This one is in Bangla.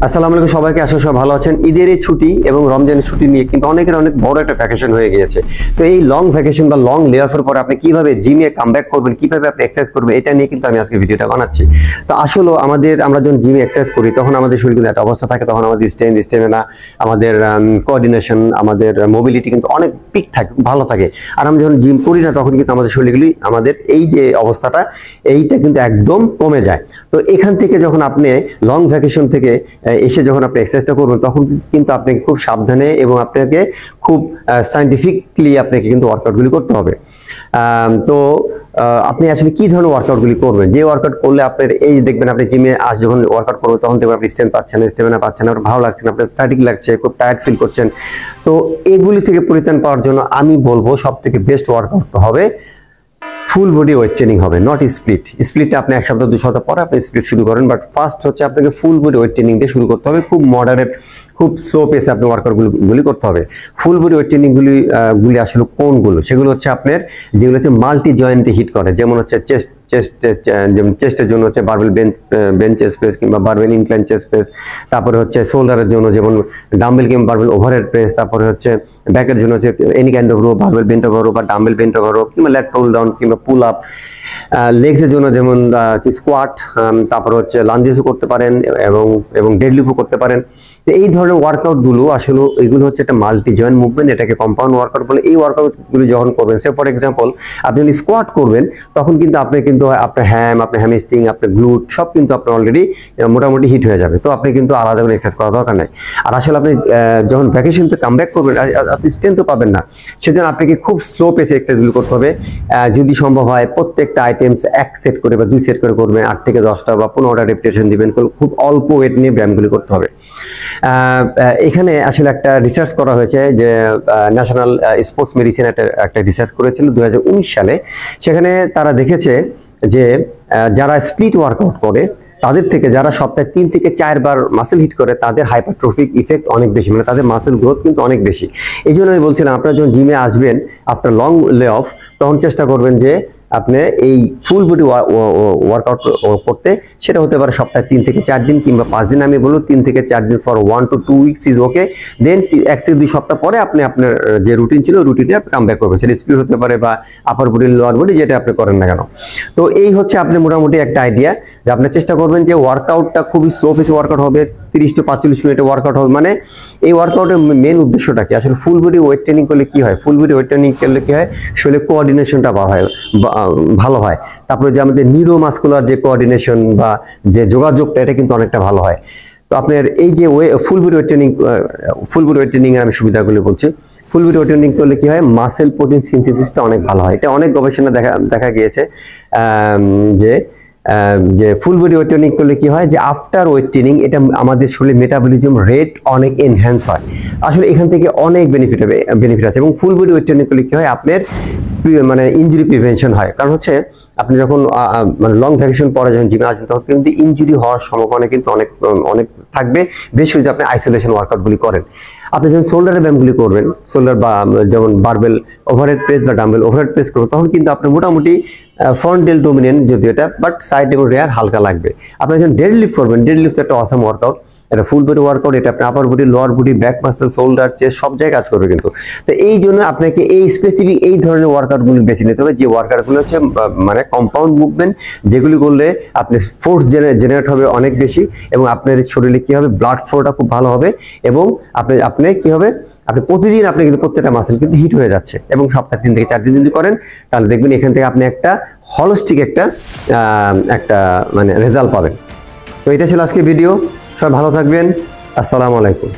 আসসালামু আলাইকুম সবাইকে, আশা সবাই ভালো আছেন। ঈদের এই ছুটি এবং রমজানের ছুটি নিয়ে কিন্তু অনেকের অনেক বড় একটা ভ্যাকেশন হয়ে গিয়েছে। তো এই লং ভ্যাকেশন বা লং লে অফের পরে আপনি কিভাবে জিমে কামব্যাক করবেন, কিভাবে আপনি এক্সারসাইজ করবেন, এটা নিয়ে কিন্তু আমি আজকে ভিডিওটা বানাচ্ছি। তো আসলে আমরা যখন জিমে এক্সারসাইজ করি তখন আমাদের শরীরে কিন্তু একটা অবস্থা থাকে, তখন আমাদের স্টেমিনা, আমাদের কোঅর্ডিনেশন, আমাদের মোবিলিটি কিন্তু অনেক পিক থাকে, ভালো থাকে। আর আমরা যখন জিম করি না তখন কিন্তু আমাদের শরীরগুলি, আমাদের এই যে অবস্থাটা, এইটা কিন্তু একদম কমে যায়। তো এখান থেকে যখন আপনি লং ভ্যাকেশন থেকে এসে যখন আপনি এক্সারসাইজটা করবেন তখন কিন্তু আপনাকে খুব সাবধানে এবং আপনাকে খুব সায়েন্টিফিকলি আপনাকে কিন্তু ওয়ার্কআউটগুলি করতে হবে। তো আপনি আসলে কি ধরনের ওয়ার্কআউটগুলি করবেন, যে ওয়ার্কআউট করলে আপনার এই দেখবেন আপনি জিমে যখন ওয়ার্কআউট করবেন তখন দেখবেন আপনি স্ট্রেংথ পাচ্ছেন, স্টেমিনা পাচ্ছেন, আপনার ভালো লাগছে না, আপনার ফ্যাটিক লাগছে, খুব টায়ার্ড ফিল করছেন। তো এগুলি থেকে পরিত্রাণ পাওয়ার জন্য আমি বলবো সব থেকে বেস্ট ওয়ার্কআউট হবে ফুল বডি ওয়েট ট্রেনিং হবে, নট স্প্লিটটা আপনি এক সপ্তাহ 2 সপ্তাহ পরে আপনি স্প্লিট শুরু করেন, বাট ফার্স্ট হচ্ছে আপনাকে ফুল বডি ওয়েট ট্রেনিং দিয়ে শুরু করতে হবে। খুব মডারেট, খুব স্লো পেসে আপনি ওয়ার্কআউটগুলি করতে হবে। ফুল বডি ওয়েট ট্রেনিংগুলি আসলে কোনগুলো, সেগুলো হচ্ছে আপনার যেগুলো হচ্ছে মাল্টি জয়েন্টে হিট করে, যেমন হচ্ছে চেস্টের জন্য হচ্ছে বারবেল বেঞ্চ চেস্ট প্রেস কিংবা বারবেল ইনক্লাইন চেস্ট প্রেস, তারপরে হচ্ছে শোল্ডারের জন্য যেমন ডাম্বেল কিংবা বারবেল ওভারহেড প্রেস, তারপরে হচ্ছে ব্যাকের জন্য হচ্ছে any kind of row, barbell bent over row বা ডাম্বেল বেন্ট ওভার রো কিংবা লেট পুল ডাউন কিংবা পুল আপ। লেগসের জন্য যেমন স্কোয়াট, তারপরে হচ্ছে লাঞ্জেসও করতে পারেন এবং ডেডলিফটও করতে পারেন। তো এই ধরনের ওয়ার্কআউটগুলো আসলে এগুলো হচ্ছে একটা মাল্টি জয়েন্ট মুভমেন্ট, এটাকে কম্পাউন্ড ওয়ার্কআউট বলে। এই ওয়ার্কআউটগুলো যখন করবেন, সে ফর এক্সাম্পল আপনি যদি স্কোয়াট করবেন তখন কিন্তু আপনি কিন্তু আপনার হ্যামস্ট্রিং, আপনার গ্লুট সব কিন্তু আপনার অলরেডি মোটামুটি হিট হয়ে যাবে। তো আপনি কিন্তু আলাদা করে এক্সারসাইজ করার দরকার নাই। আর আসলে আপনি যখন ভ্যাকেশন থেকে কামব্যাক করবেন আপনি স্ট্রেংথও পাবেন না, সেজন্য আপনাকে খুব স্লো পেসে এক্সারসাইজগুলো করতে হবে। যদি সম্ভব হয় প্রত্যেকটা আইটেমস 1 সেট করে বা 2 সেট করে করবেন, 8 থেকে 10টা বা 15টা রেপিটেশন দিবেন। খুব অল্প ওয়েট নিয়ে ব্যায়ামগুলি করতে হবে। এখানে আসলে একটা রিসার্চ করা হয়েছে, যে ন্যাশনাল স্পোর্টস মেডিসিন একটা রিসার্চ করেছিল 2019 সালে। সেখানে তারা দেখেছে যে যারা স্প্লিট ওয়ার্কআউট করে তাদের থেকে যারা সপ্তাহে 3 থেকে 4 বার মাসেল হিট করে তাদের হাইপারট্রফিক ইফেক্ট অনেক বেশি, মানে তাদের মাসেল গ্রোথ কিন্তু অনেক বেশি। এই জন্য আমি বলছিলাম আপনারা যখন জিমে আসবেন আফটার লং লে অফ তখন চেষ্টা করবেন যে আপনি এই ফুল বডি ওয়ার্কআউট করতে। সেটা হতে পারে সপ্তাহে 3 থেকে 4 দিন কিংবা 5 দিন। আমি বলবো 3 থেকে 4 দিন for 1 to 2 weeks is okay. Then 1 থেকে 2 সপ্তাহ পরে আপনি আপনার যে রুটিন ছিল রুটিনে আপনি কামব্যাক করবেন, সেটা স্প্লিট হতে পারে বা আপার বডি লোয়ার বডি, যেটা আপনি করেন না কেন। তো এই হচ্ছে আপনি মোটামুটি একটা আইডিয়া, যে আপনি চেষ্টা করবেন যে ওয়ার্কআউটটা খুবই স্লো পেসে ওয়ার্কআউট হবে, 30 to 45 মিনিটের ওয়ার্কআউট হবে। মানে এই ওয়ার্কআউটের মেন উদ্দেশ্যটা কি, আসলে ফুল বডি ওয়েট ট্রেনিং করলে কি হয়, ফুল বডি ওয়েট ট্রেনিং করলে কি হয়, শরীরের কোঅর্ডিনেশনটা ভালো হয়। তারপরে যে আমাদের নিউরোমাসকুলার যে কোঅর্ডিনেশন বা যে যোগাযোগটা, এটা কিন্তু অনেকটা ভালো হয়। তো আপনার এই যে ফুল বডি ওয়েট ট্রেনিং এর আমি সুবিধাগুলো বলছি। ফুল বডি ওয়েট ট্রেনিং করলে কি হয়, মাসেল প্রোটিন সিনথেসিসটা অনেক ভালো হয়। এটা অনেক গবেষণা দেখা গিয়েছে যে ফুল বডি ওয়েট ট্রেনিং করলে কি হয়, যে আফটার ওয়েট ট্রেনিং এটা আমাদের শরীরে মেটাবলিজম রেট অনেক এনহ্যান্স হয়। আসলে এখান থেকে অনেক বেনিফিট আছে। এবং ফুল বডি ওয়েট ট্রেনিং করলে কি হয়, আপনার মানে ইনজুরি প্রিভেনশন হয়। কারণ হচ্ছে আপনি যখন মানে লং ভ্যাকেশন পরে যখন জিমে আসবেন তখন কিন্তু ইনজুরি হওয়ার সম্ভাবনা কিন্তু অনেক থাকবে, বেশ যদি আপনি আইসোলেশন ওয়ার্কআউটগুলি করেন। আপনি যখন শোল্ডারের ব্যায়ামগুলি করবেন, শোল্ডার বা যেমন বারবেল ওভারহেড প্রেস বা ডাম্বেল ওভারহেড প্রেস করবেন, তখন কিন্তু আপনি মোটামুটি ফ্রন্টেল ডোমিনেন্ট যদিও এটা, বাট সাইড এবং রেয়ার হালকা লাগবে। আপনি যখন ডেডলিফট করবেন, ডেডলিফট একটা অসাম ওয়ার্কআউট, এটা ফুল বডি ওয়ার্কআউট। এটা আপনি আপার body, lower body, back muscle, shoulder, chest সব জায়গায় কাজ করবে কিন্তু। তো এই জন্য আপনাকে এই স্পেসিফিক এই ধরনের ওয়ার্কআউটগুলি বেছে নিতে হবে, যে ওয়ার্কআউটগুলো হচ্ছে মানে কম্পাউন্ড মুভমেন্ট, যেগুলি করলে আপনি ফোর্স জেনারেট হবে অনেক বেশি, এবং আপনার শরীরে কি হবে, ব্লাড ফ্লোটা খুব ভালো হবে। এবং আপনি কি হবে, আপনি প্রতিদিন আপনি কিন্তু প্রত্যেকটা মাসেল কিন্তু হিট হয়ে যাচ্ছে। এবং সপ্তাহে 3 থেকে 4 দিন যদি করেন তাহলে দেখবেন এখান থেকে আপনি একটা হলিস্টিক একটা মানে রেজাল্ট পাবেন। তো এটা ছিল আজকে ভিডিও। সবাই ভালো থাকবেন। আসসালামু আলাইকুম।